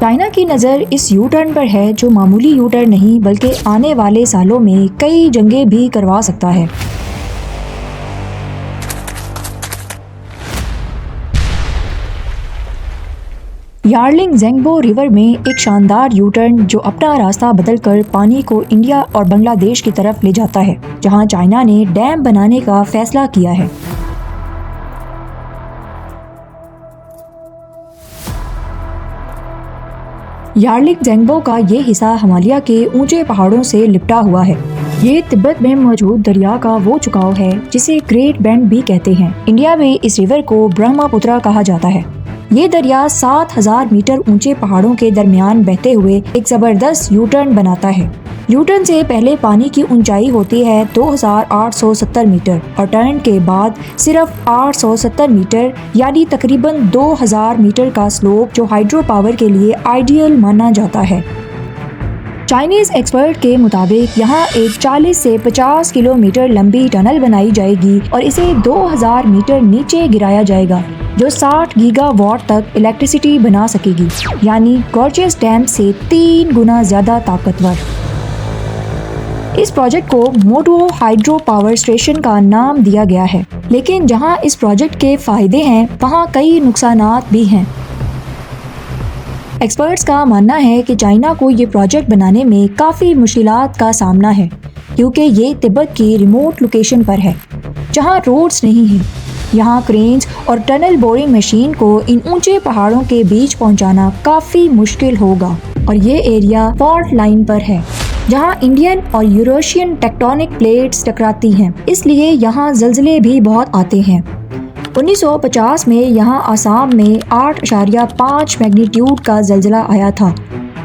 China की नज़र इस यू टर्न पर है जो मामूली यू टर्न नहीं बल्कि आने वाले सालों में कई जंगें भी करवा सकता है। यार्लिंग ज़ेंगबो रिवर में एक शानदार यू टर्न जो अपना रास्ता बदलकर पानी को इंडिया और बांग्लादेश की तरफ ले जाता है, जहां चाइना ने डैम बनाने का फैसला किया है। यार्लिंग ज़ेंगबो का ये हिस्सा हिमालय के ऊंचे पहाड़ों से लिपटा हुआ है। ये तिब्बत में मौजूद दरिया का वो चुकाव है जिसे ग्रेट बेंड भी कहते हैं। इंडिया में इस रिवर को ब्रह्मपुत्र कहा जाता है। ये दरिया 7000 मीटर ऊंचे पहाड़ों के दरमियान बहते हुए एक जबरदस्त यू टर्न बनाता है। यू टर्न से पहले पानी की ऊंचाई होती है 2870 मीटर और टर्न के बाद सिर्फ 870 मीटर यानी तकरीबन 2000 मीटर का स्लोप जो हाइड्रो पावर के लिए आइडियल माना जाता है। चाइनीज एक्सपर्ट के मुताबिक यहाँ एक 40 से 50 किलोमीटर लंबी टनल बनाई जाएगी और इसे 2000 मीटर नीचे गिराया जाएगा जो 60 गीगावाट तक इलेक्ट्रिसिटी बना सकेगी, यानी गॉर्जियस डैम से 3 गुना ज्यादा ताकतवर। इस प्रोजेक्ट को मोटो हाइड्रो पावर स्टेशन का नाम दिया गया है, लेकिन जहां इस प्रोजेक्ट के फायदे हैं वहां कई नुकसानात भी हैं। एक्सपर्ट्स का मानना है कि चाइना को ये प्रोजेक्ट बनाने में काफ़ी मुश्किलात का सामना है क्योंकि ये तिब्बत की रिमोट लोकेशन पर है जहां रोड्स नहीं हैं। यहाँ क्रेन्स और टनल बोरिंग मशीन को इन ऊंचे पहाड़ों के बीच पहुंचाना काफ़ी मुश्किल होगा और ये एरिया फॉल्ट लाइन पर है जहां इंडियन और यूरेशियन टेक्टोनिक प्लेट्स टकराती हैं, इसलिए यहाँ जल्जले भी बहुत आते हैं। 1950 में यहाँ आसाम में 8.5 मैग्नीट्यूड का जल्जला आया था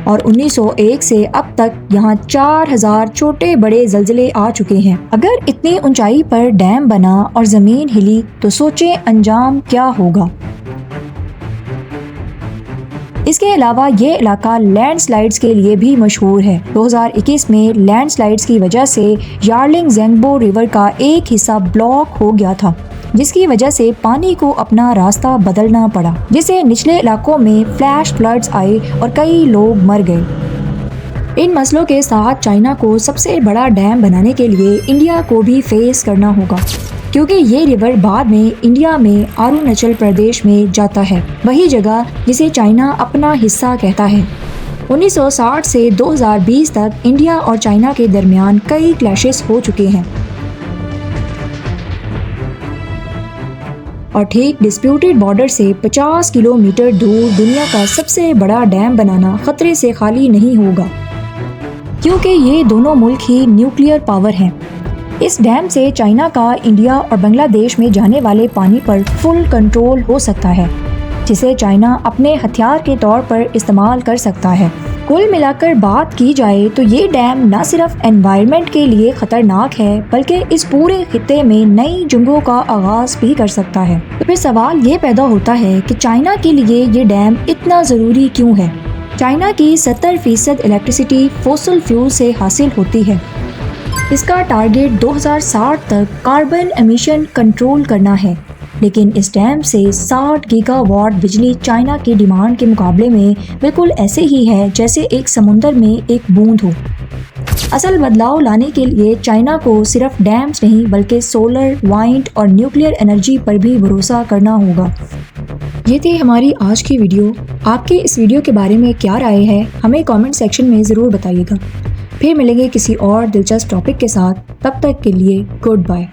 और 1901 से अब तक यहाँ 4000 छोटे बड़े जल्जले आ चुके हैं। अगर इतनी ऊंचाई पर डैम बना और जमीन हिली तो सोचें अंजाम क्या होगा। इसके अलावा ये इलाका लैंडस्लाइड्स के लिए भी मशहूर है। 2021 में लैंडस्लाइड्स की वजह से यार्लिंग ज़ेंगबो रिवर का एक हिस्सा ब्लॉक हो गया था, जिसकी वजह से पानी को अपना रास्ता बदलना पड़ा, जिससे निचले इलाकों में फ्लैश फ्लड्स आए और कई लोग मर गए। इन मसलों के साथ चाइना को सबसे बड़ा डैम बनाने के लिए इंडिया को भी फेस करना होगा क्योंकि ये रिवर बाद में इंडिया में अरुणाचल प्रदेश में जाता है, वही जगह जिसे चाइना अपना हिस्सा कहता है। 1960 से 2020 तक इंडिया और चाइना के दरमियान कई क्लैशेस हो चुके हैं और ठीक डिस्प्यूटेड बॉर्डर से 50 किलोमीटर दूर दुनिया का सबसे बड़ा डैम बनाना खतरे से खाली नहीं होगा क्योंकि ये दोनों मुल्क ही न्यूक्लियर पावर हैं। इस डैम से चाइना का इंडिया और बांग्लादेश में जाने वाले पानी पर फुल कंट्रोल हो सकता है, जिसे चाइना अपने हथियार के तौर पर इस्तेमाल कर सकता है। कुल मिलाकर बात की जाए तो ये डैम न सिर्फ एनवायरनमेंट के लिए खतरनाक है बल्कि इस पूरे खित्ते में नई जंगों का आगाज भी कर सकता है। तो फिर सवाल ये पैदा होता है कि चाइना के लिए ये डैम इतना ज़रूरी क्यों है। चाइना की 70% इलेक्ट्रिसिटी फॉसिल फ्यूल से हासिल होती है। इसका टारगेट 2060 तक कार्बन एमिशन कंट्रोल करना है, लेकिन इस डैम से 60 गीगावाट बिजली चाइना की डिमांड के मुकाबले में बिल्कुल ऐसे ही है जैसे एक समुंदर में एक बूंद हो। असल बदलाव लाने के लिए चाइना को सिर्फ डैम्स नहीं बल्कि सोलर, वाइंड और न्यूक्लियर एनर्जी पर भी भरोसा करना होगा। ये थी हमारी आज की वीडियो। आपके इस वीडियो के बारे में क्या राय है हमें कमेंट सेक्शन में ज़रूर बताइएगा। फिर मिलेंगे किसी और दिलचस्प टॉपिक के साथ, तब तक के लिए गुड बाय।